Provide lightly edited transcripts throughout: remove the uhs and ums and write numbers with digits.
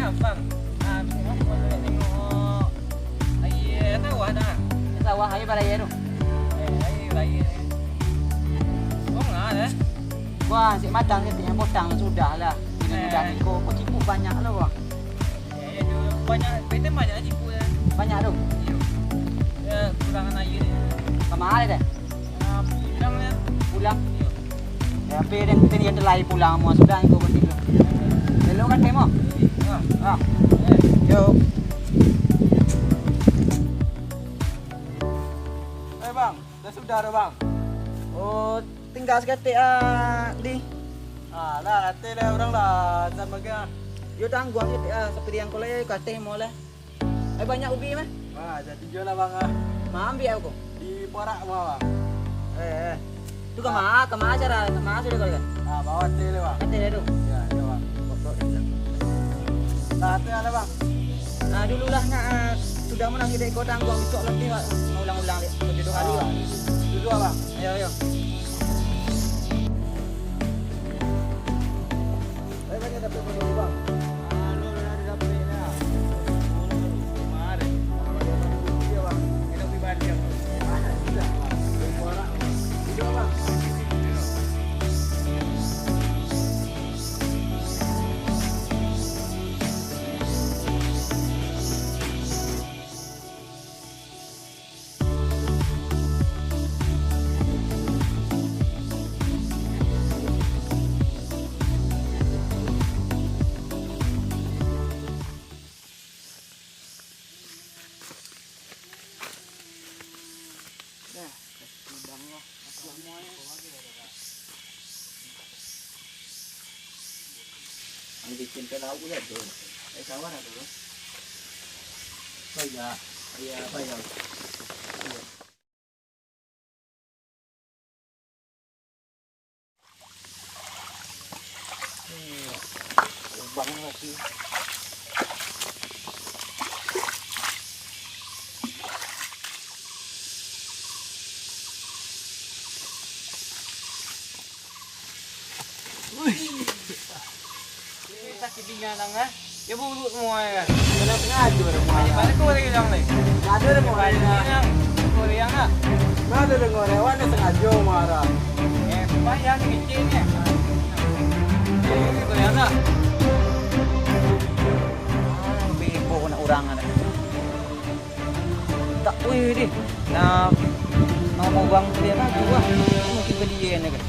Abang. Tengok boleh tengok. Air sawah dah. Sawah air pada air tu. Air. Oh enggak ada. Wah, si madang ni yang potang sudah lah. Mudah ni kau cipu banyak lah wah. Ya, banyak, betul banyak cipu ya. Banyak tu. Ya, kurangan air ni. Kemana dah? Pulang ya. Pulang. Ya, hampir yang terlai pulang semua sudah ikut pun tiga. Belok kan demo? Ah. Yo. Bang, dah sudah dah bang. Oh, tinggal seketik di. Lah nanti lah orang lah dan bagian. Yo tangguh seketik seperti yang kau lagi kat demo lah. Banyak ubi mah? Jadi jual lah bang Mak ambil aku. di Porak bang. Tu kemana cara? Kemana sudah kau kan? Bawa teh lah bang. Kata dia tu. Ya bang. Nanti ada bang. Nah dulu lah nak sudah menang kita ikut tangguh besok lebih mau ulang-ulang dia. Lebih 2 kali lah. Dua bang. Ayo. Banyak dapat dulu bang. Lu dah dapat ni lah. Kemarin. Dia bang. Kita pergi balik. Sudah bang. Porak. Dua bang. Ang bikin ke lauk ya tu. Sawah dah tu. Oh ya, apa ya? Bang lagi. Sakit pinggang lah. Ya buruk semua ya. Kena sengaja dah Mana mulai. kau lagi yang ni? Ada dah mulai. Kau yang ah. Mana dengar hewan dia sengaja marah. Payah ni kecil ni. Kau yang ah. Bebo nak orang ada. Tak weh dia. Nah, mau bang dia lagi wah. Mungkin belian dia kan.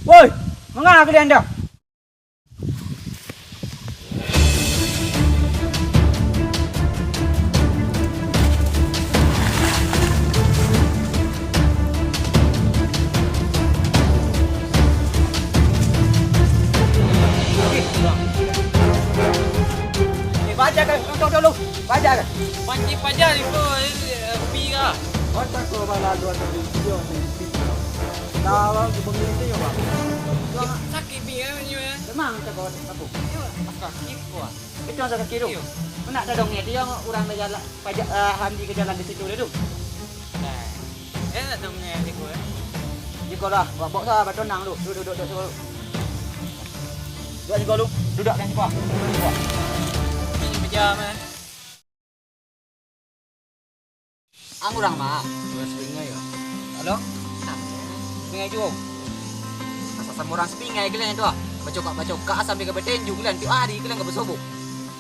Woi, mengapa kalian dah? Baca kan, nonton dulu. Baca kan. Pancik pajak ni kau pi ke? Mata ko ba lalu ada video ni. Tahu di bumi itu ya bang. Sakit pi ni ya. Memang tak kau apa. Sakit kau. Itu yang sakit tu. Mana ada dongnya dia orang dah jalan pajak handi ke jalan di situ dia tu. Nah. Nak dong ni kau. Jika lah, bawa sah bertenang tu. Duduk. Duduk jika lu. Duduk kan jika. Ini pejam eh. Ang orang mah. Dua sepingai ya. Halo? Sepingai juga. Masa sama orang sepingai kalian tu. Bacokak sampai ke bertenju kalian. Tiap hari kalian ke bersobok.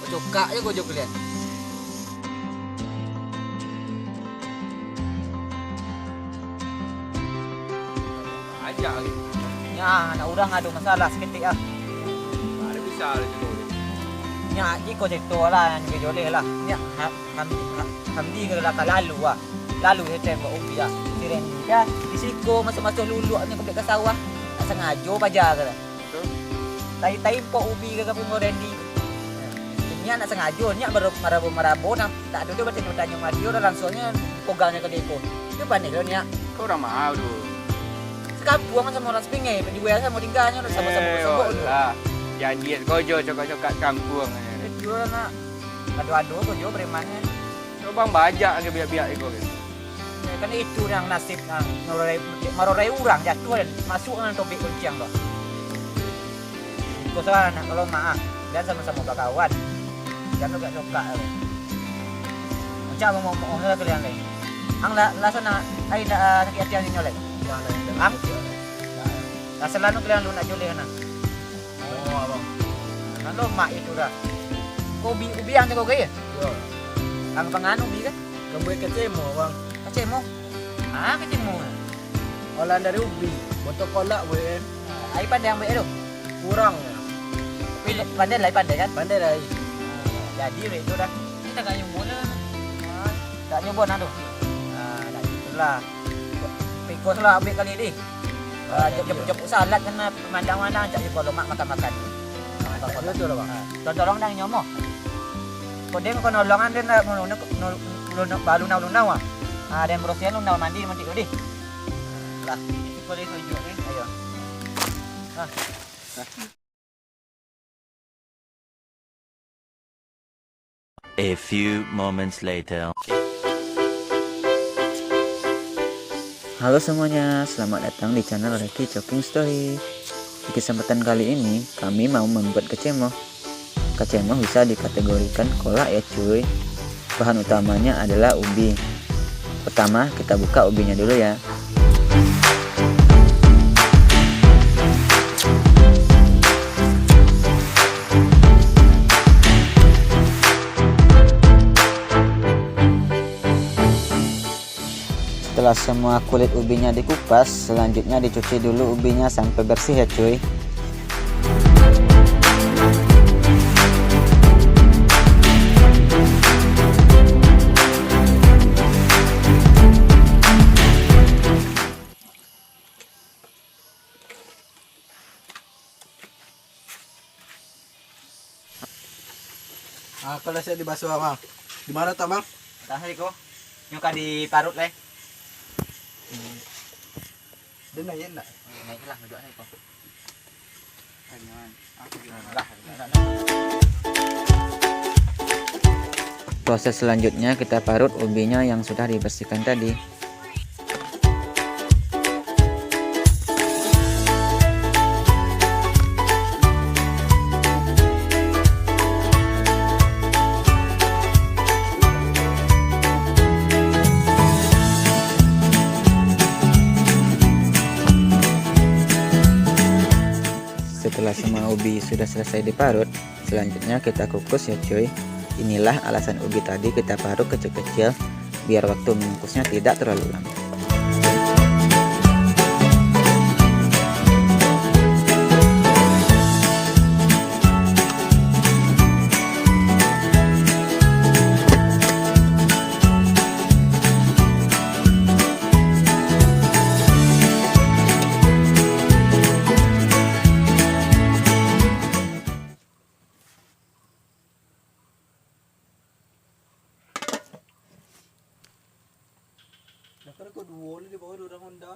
Bacokak je gojok kalian. Ajak lagi. Ya, anak orang ada masalah seketik ah. Ada bisa ada tu. Ya, iko cerita lah yang boleh lah. Ya, hamdi ke belakang lalu ah. Lalu dia tembak ubi ah. Si Randy dah disiko masuk-masuk luluk ni ke sawah. Tak sengaja pajar ke. Betul. Tai-tai pok ubi ke pun Randy. Ni nak sengaja ni marabo tak ada dia bertanya Mario dah langsungnya pegangnya ke deko. Itu panik dia ni. Kau dah mau tu. Sekampung sama orang sepingai, penjual sama tinggalnya sama-sama bersebut tu. Jadi kojo cokak-cokak kampung. Jual nak adu-adu kojo premannya. Kau bang bajak ke biak-biak ikut ke. kan itu yang nasib marorai orang jatuh dan masuk dengan topik kunciang loh. Itu soalnya kalau maaf dan sama-sama berkawan jangan gak suka macam mau lah kalian lain ang la sana ay sakit hati ninyo lain ang la selalu kalian lu nak juli na Oh, abang. ano mak itu dah ubi ang jago kaya Yo. ang pangan ubi kan Kambuy kecemo, bang. kacemo kacemo Olahan dari ubi. Botok kolak, boy. ay pandai ang baik tu Kurang. pandai lah pandai kan Pandai dah. jadi itu dah Kita gak nyumbun lah. tak nyobon aduh nah itulah pikos lah ambil kali ni jemput salat kena pemandang-mandang cak kalau mak makan-makan Betul lah, bang. tolong nang nyomo kodeng ko nolongan din na balu na lunaw den brosyan lunaw mandi ko di lah Boleh tunjuk ni. ayo A few moments later. Halo semuanya, selamat datang di channel Reki Choking Story. Di kesempatan kali ini, kami mau membuat kacemo. Kacemo bisa dikategorikan kolak ya cuy. Bahan utamanya adalah ubi. Pertama, kita buka ubinya dulu ya. Setelah semua kulit ubinya dikupas, selanjutnya dicuci dulu ubinya sampai bersih ya cuy. Kalau saya dibasuh, bang. Di mana tak, bang? tahan ko yung kadi parut le Dia nak, nak. naik lah medok naik ko Proses selanjutnya kita parut ubinya yang sudah dibersihkan tadi. Setelah semua ubi sudah selesai diparut, selanjutnya kita kukus ya cuy. Inilah alasan ubi tadi kita parut kecil-kecil biar waktu mengukusnya tidak terlalu lama. Nakara ko duwol di bawah orang Honda.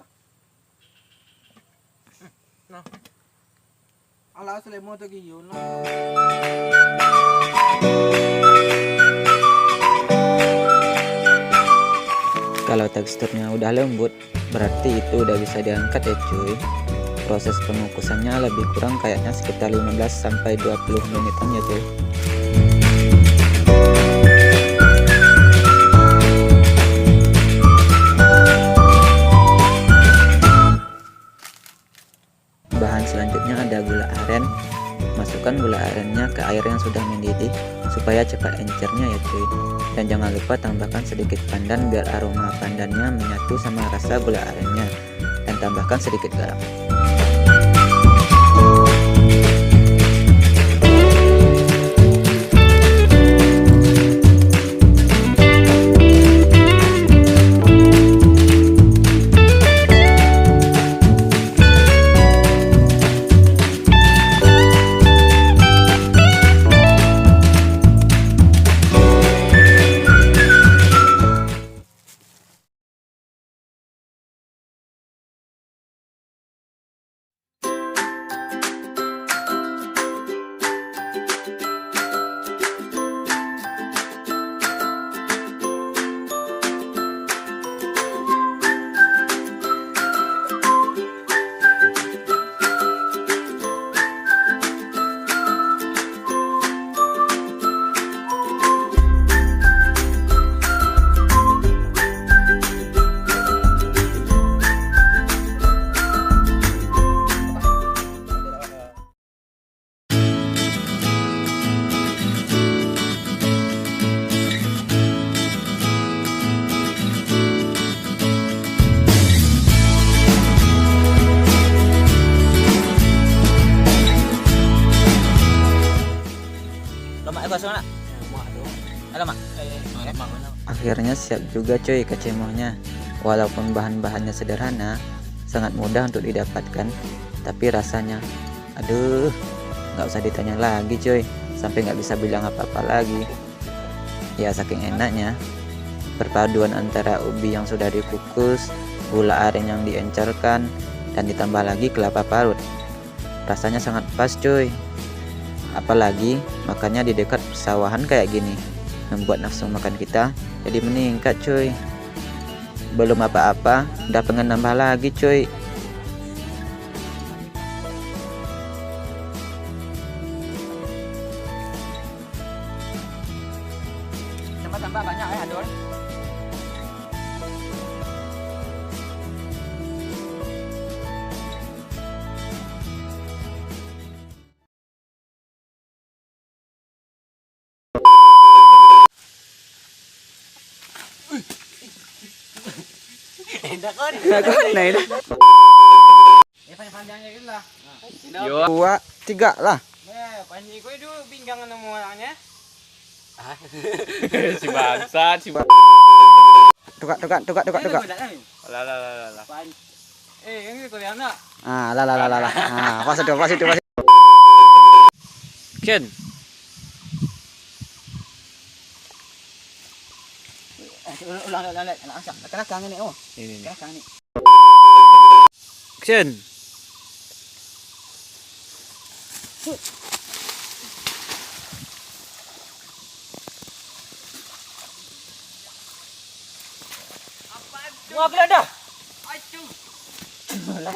Nah. Alas lemo to giyon. Kalau teksturnya udah lembut, berarti itu udah bisa diangkat ya cuy. Proses pengukusannya lebih kurang kayaknya sekitar 15 sampai 20 menitan ya cuy. Bahan selanjutnya ada gula aren. Masukkan gula arennya ke air yang sudah mendidih supaya cepat encernya ya cuy. Dan jangan lupa tambahkan sedikit pandan biar aroma pandannya menyatu sama rasa gula arennya. Dan tambahkan sedikit garam. Akhirnya siap juga cuy kacemohnya. Walaupun bahan-bahannya sederhana, sangat mudah untuk didapatkan, tapi rasanya, aduh, nggak usah ditanya lagi cuy, sampai nggak bisa bilang apa-apa lagi. Ya saking enaknya, perpaduan antara ubi yang sudah dikukus, gula aren yang diencerkan, dan ditambah lagi kelapa parut. Rasanya sangat pas cuy. Apalagi makannya di dekat persawahan kayak gini, membuat nafsu makan kita jadi meningkat cuy. Belum apa-apa, udah pengen nambah lagi cuy. Tambah banyak ya Adol. Enak kan? Nah ini. Ya panjang-panjangnya gitu lah. Yo. 2, 3 lah. Panji kau itu pinggang sama orangnya. Si bangsat, si Tukak. lah. Ini kau lihat nak? Ah, lah. Ah, pas itu. Ken. Ulang. Kena ini oh. Ini. Kena ini. Ken. Mau aku dah. Lah.